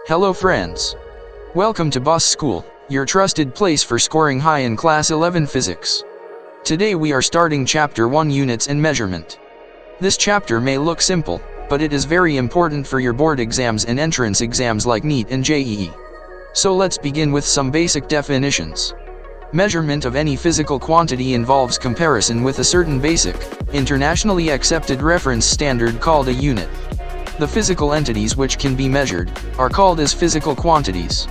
Hello friends. Welcome to Boss School, your trusted place for scoring high in Class 11 Physics. Today we are starting Chapter 1 Units and Measurement. This chapter may look simple, but it is very important for your board exams and entrance exams like NEET and JEE. So let's begin with some basic definitions. Measurement of any physical quantity involves comparison with a certain basic, internationally accepted reference standard called a unit. The physical entities which can be measured are called as physical quantities.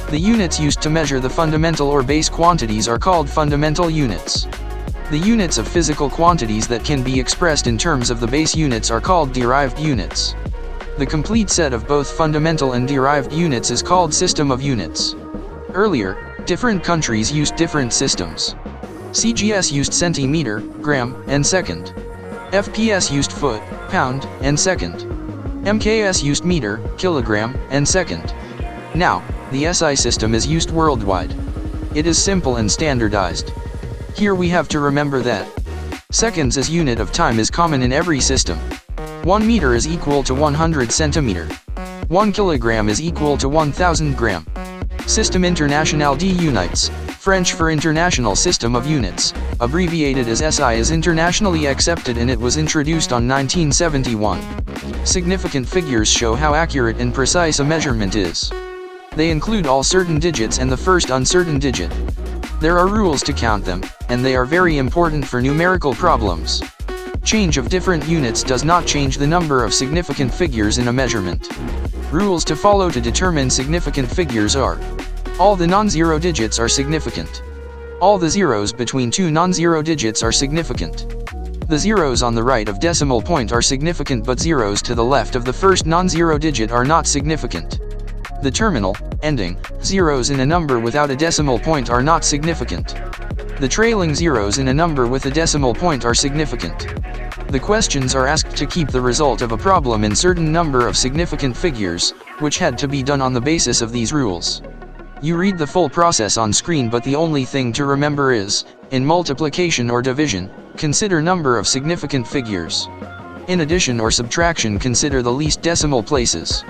The units used to measure the fundamental or base quantities are called fundamental units. The units of physical quantities that can be expressed in terms of the base units are called derived units. The complete set of both fundamental and derived units is called system of units. Earlier, different countries used different systems. CGS used centimeter, gram, and second. FPS used foot, pound, and second. MKS used meter, kilogram, and second. Now, the SI system is used worldwide. It is simple and standardized. Here we have to remember that seconds as unit of time is common in every system. 1 meter is equal to 100 centimeter. 1 kilogram is equal to 1000 gram. System International des Unités, French for International System of Units, abbreviated as SI, is internationally accepted and it was introduced on 1971. Significant figures show how accurate and precise a measurement is. They include all certain digits and the first uncertain digit. There are rules to count them, and they are very important for numerical problems. Change of different units does not change the number of significant figures in a measurement. Rules to follow to determine significant figures are: all the non-zero digits are significant. All the zeros between two non-zero digits are significant. The zeros on the right of decimal point are significant, but zeros to the left of the first non-zero digit are not significant. The terminal, ending, zeros in a number without a decimal point are not significant. The trailing zeros in a number with a decimal point are significant. The questions are asked to keep the result of a problem in certain number of significant figures, which had to be done on the basis of these rules. You read the full process on screen, but the only thing to remember is, in multiplication or division, consider number of significant figures. In addition or subtraction, consider the least decimal places.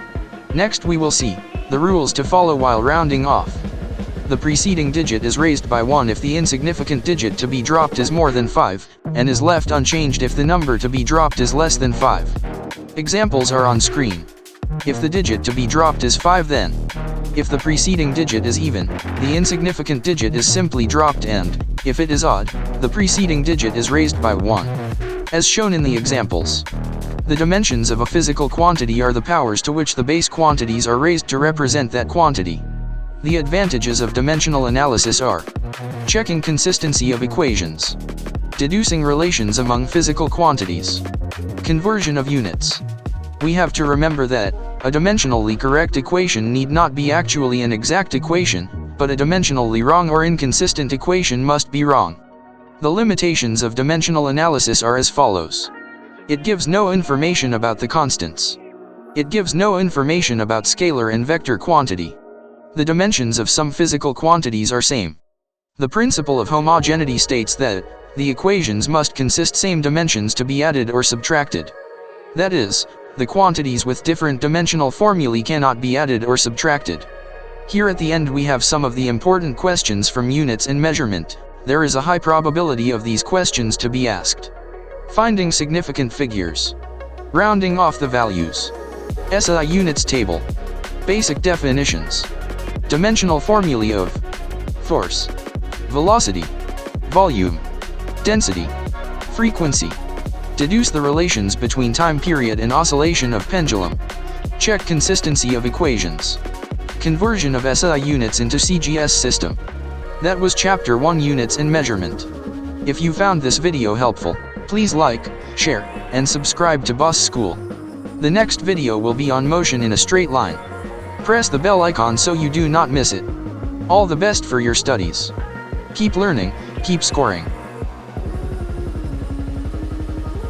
Next we will see the rules to follow while rounding off. The preceding digit is raised by 1 if the insignificant digit to be dropped is more than 5, and is left unchanged if the number to be dropped is less than 5. Examples are on screen. If the digit to be dropped is 5, then if the preceding digit is even, the insignificant digit is simply dropped, and if it is odd, the preceding digit is raised by 1. As shown in the examples. The dimensions of a physical quantity are the powers to which the base quantities are raised to represent that quantity. The advantages of dimensional analysis are: checking consistency of equations, deducing relations among physical quantities, conversion of units. We have to remember that a dimensionally correct equation need not be actually an exact equation, but a dimensionally wrong or inconsistent equation must be wrong. The limitations of dimensional analysis are as follows. It gives no information about the constants. It gives no information about scalar and vector quantity. The dimensions of some physical quantities are same. The principle of homogeneity states that the equations must consist same dimensions to be added or subtracted. That is, the quantities with different dimensional formulae cannot be added or subtracted. Here at the end we have some of the important questions from units and measurement. There is a high probability of these questions to be asked. Finding significant figures. Rounding off the values. SI units table. Basic definitions. Dimensional formulae of force, velocity, volume, density, frequency. Deduce the relations between time period and oscillation of pendulum. Check consistency of equations. Conversion of SI units into CGS system. That was Chapter 1 Units and Measurement. If you found this video helpful, please like, share, and subscribe to Boss School. The next video will be on motion in a straight line. Press the bell icon so you do not miss it. All the best for your studies. Keep learning, keep scoring.